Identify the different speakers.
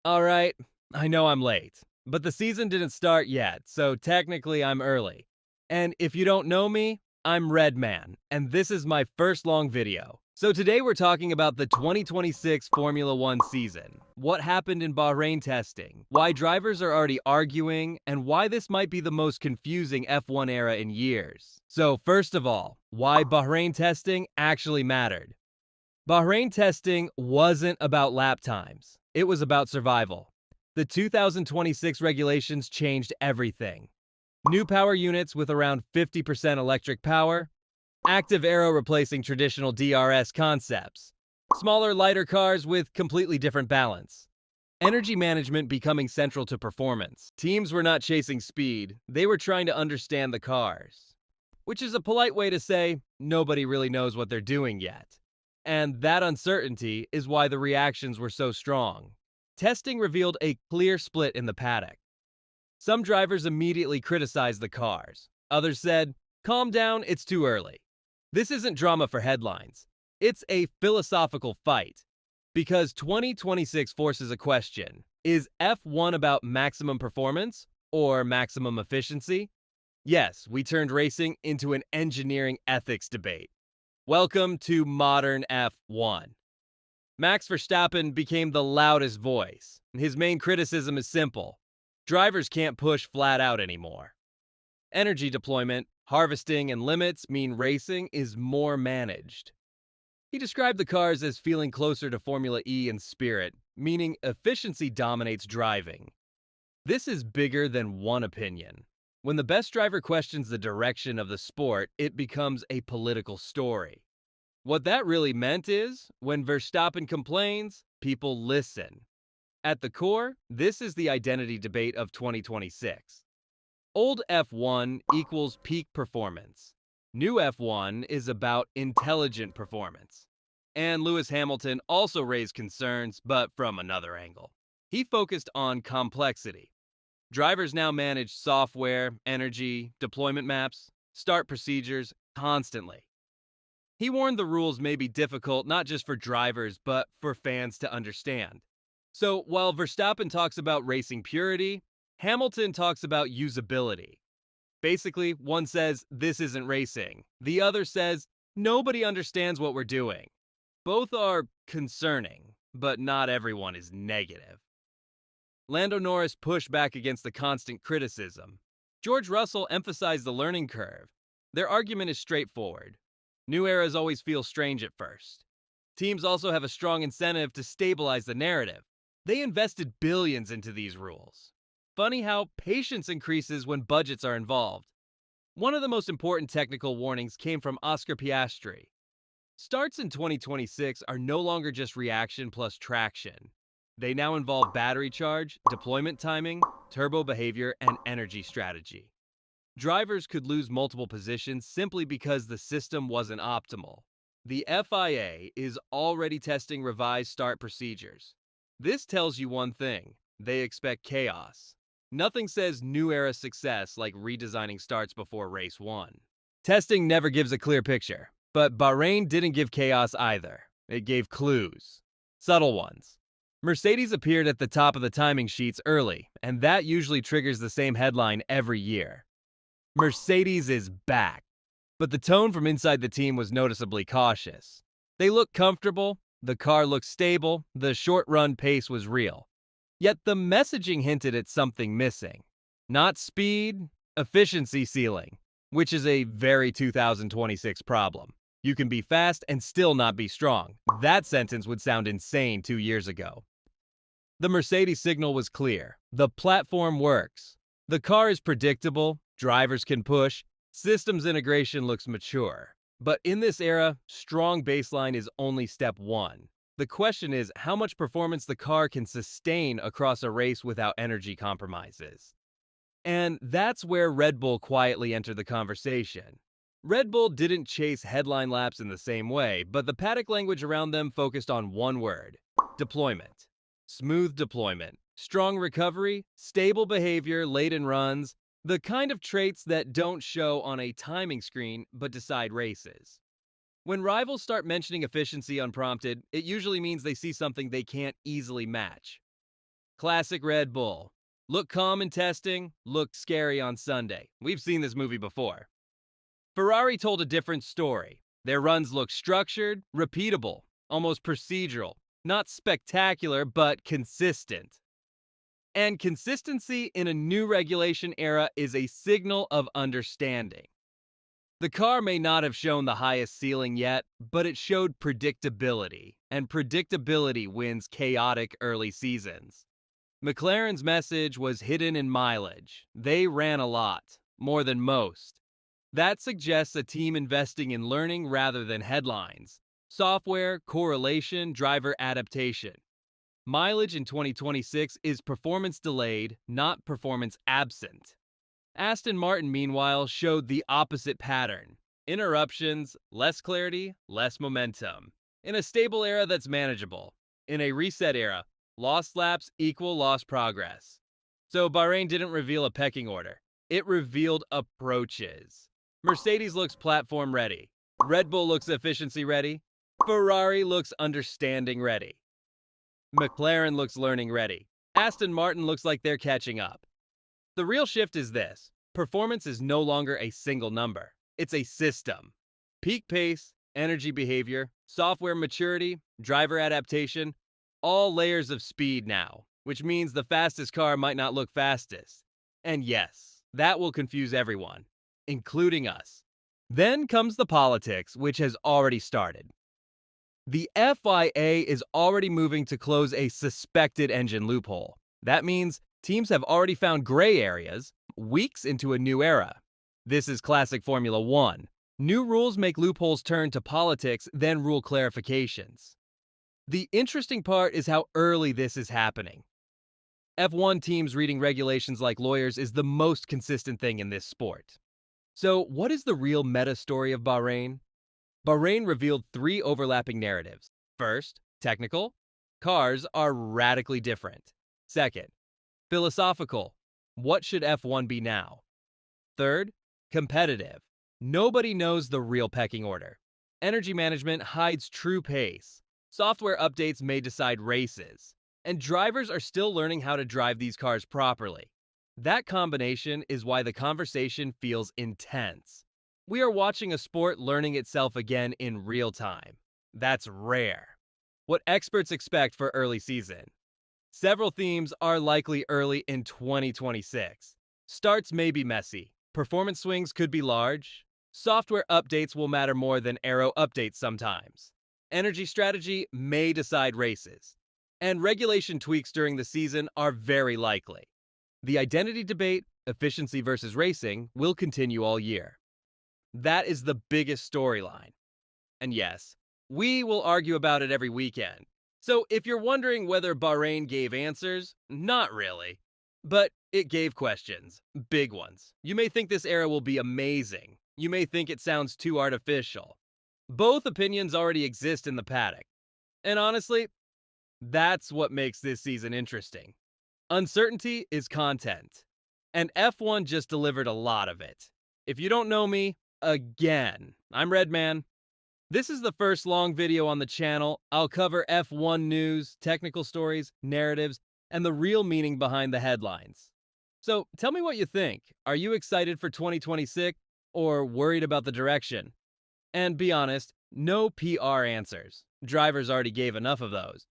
Speaker 1: Alright, I know I'm late, but the season didn't start yet, so technically I'm early. And if you don't know me, I'm Redman, and this is my first long video. So today we're talking about the 2026 Formula One season, what happened in Bahrain testing, why drivers are already arguing, and why this might be the most confusing F1 era in years. So first of all, why Bahrain testing actually mattered. Bahrain testing wasn't about lap times, it was about survival. The 2026 regulations changed everything. New power units with around 50% electric power, active aero replacing traditional DRS concepts, smaller, lighter cars with completely different balance. Energy management becoming central to performance. Teams were not chasing speed, they were trying to understand the cars. Which is a polite way to say, nobody really knows what they're doing yet. And that uncertainty is why the reactions were so strong. Testing revealed a clear split in the paddock. Some drivers immediately criticized the cars. Others said, calm down, it's too early. This isn't drama for headlines. It's a philosophical fight. Because 2026 forces a question. Is F1 about maximum performance or maximum efficiency? Yes, we turned racing into an engineering ethics debate. Welcome to modern F1. Max Verstappen became the loudest voice. His main criticism is simple. Drivers can't push flat out anymore. Energy deployment, harvesting, and limits mean racing is more managed. He described the cars as feeling closer to Formula E in spirit, meaning efficiency dominates driving. This is bigger than one opinion. When the best driver questions the direction of the sport, it becomes a political story. What that really meant is, when Verstappen complains, people listen. At the core, this is the identity debate of 2026. Old F1 equals peak performance. New F1 is about intelligent performance. And Lewis Hamilton also raised concerns, but from another angle. He focused on complexity. Drivers now manage software, energy, deployment maps, start procedures constantly. He warned the rules may be difficult not just for drivers, but for fans to understand. So while Verstappen talks about racing purity, Hamilton talks about usability. Basically, one says, this isn't racing. The other says, nobody understands what we're doing. Both are concerning, but not everyone is negative. Lando Norris pushed back against the constant criticism. George Russell emphasized the learning curve. Their argument is straightforward. New eras always feel strange at first. Teams also have a strong incentive to stabilize the narrative. They invested billions into these rules. Funny how patience increases when budgets are involved. One of the most important technical warnings came from Oscar Piastri. Starts in 2026 are no longer just reaction plus traction. They now involve battery charge, deployment timing, turbo behavior, and energy strategy. Drivers could lose multiple positions simply because the system wasn't optimal. The FIA is already testing revised start procedures. This tells you one thing: they expect chaos. Nothing says new era success like redesigning starts before race 1. Testing never gives a clear picture, but Bahrain didn't give chaos either. It gave clues. Subtle ones. Mercedes appeared at the top of the timing sheets early, and that usually triggers the same headline every year. Mercedes is back. But the tone from inside the team was noticeably cautious. They looked comfortable, the car looked stable, the short-run pace was real. Yet the messaging hinted at something missing. Not speed, efficiency ceiling, which is a very 2026 problem. You can be fast and still not be strong. That sentence would sound insane 2 years ago. The Mercedes signal was clear. The platform works. The car is predictable, drivers can push, systems integration looks mature. But in this era, strong baseline is only step one. The question is how much performance the car can sustain across a race without energy compromises. And that's where Red Bull quietly entered the conversation. Red Bull didn't chase headline laps in the same way, but the paddock language around them focused on one word: deployment. Smooth deployment, strong recovery, stable behavior late in runs, the kind of traits that don't show on a timing screen but decide races. When rivals start mentioning efficiency unprompted, it usually means they see something they can't easily match. Classic Red Bull. Look calm in testing, look scary on Sunday. We've seen this movie before. Ferrari told a different story. Their runs look structured, repeatable, almost procedural. Not spectacular, but consistent. And consistency in a new regulation era is a signal of understanding. The car may not have shown the highest ceiling yet, but it showed predictability, and predictability wins chaotic early seasons. McLaren's message was hidden in mileage. They ran a lot, more than most. That suggests a team investing in learning rather than headlines. Software, correlation, driver adaptation. Mileage in 2026 is performance delayed, not performance absent. Aston Martin, meanwhile, showed the opposite pattern. Interruptions, less clarity, less momentum. In a stable era that's manageable. In a reset era, lost laps equal lost progress. So Bahrain didn't reveal a pecking order. It revealed approaches. Mercedes looks platform ready. Red Bull looks efficiency ready. Ferrari looks understanding ready. McLaren looks learning ready. Aston Martin looks like they're catching up. The real shift is this. Performance is no longer a single number. It's a system. Peak pace, energy behavior, software maturity, driver adaptation, all layers of speed now, which means the fastest car might not look fastest. And yes, that will confuse everyone, including us. Then comes the politics, which has already started. The FIA is already moving to close a suspected engine loophole. That means teams have already found gray areas, weeks into a new era. This is classic Formula One. New rules make loopholes turn to politics, then rule clarifications. The interesting part is how early this is happening. F1 teams reading regulations like lawyers is the most consistent thing in this sport. So, what is the real meta story of Bahrain? Bahrain revealed 3 overlapping narratives. First, technical. Cars are radically different. Second, philosophical. What should F1 be now? Third, competitive. Nobody knows the real pecking order. Energy management hides true pace. Software updates may decide races. And drivers are still learning how to drive these cars properly. That combination is why the conversation feels intense. We are watching a sport learning itself again in real time. That's rare. What experts expect for early season. Several themes are likely early in 2026. Starts may be messy. Performance swings could be large. Software updates will matter more than aero updates sometimes. Energy strategy may decide races. And regulation tweaks during the season are very likely. The identity debate, efficiency versus racing, will continue all year. That is the biggest storyline. And yes, we will argue about it every weekend. So if you're wondering whether Bahrain gave answers, not really. But it gave questions, big ones. You may think this era will be amazing. You may think it sounds too artificial. Both opinions already exist in the paddock. And honestly, that's what makes this season interesting. Uncertainty is content. And F1 just delivered a lot of it. If you don't know me, again, I'm Redman. This is the first long video on the channel. I'll cover F1 news, technical stories, narratives, and the real meaning behind the headlines. So tell me what you think. Are you excited for 2026 or worried about the direction? And be honest, no PR answers. Drivers already gave enough of those.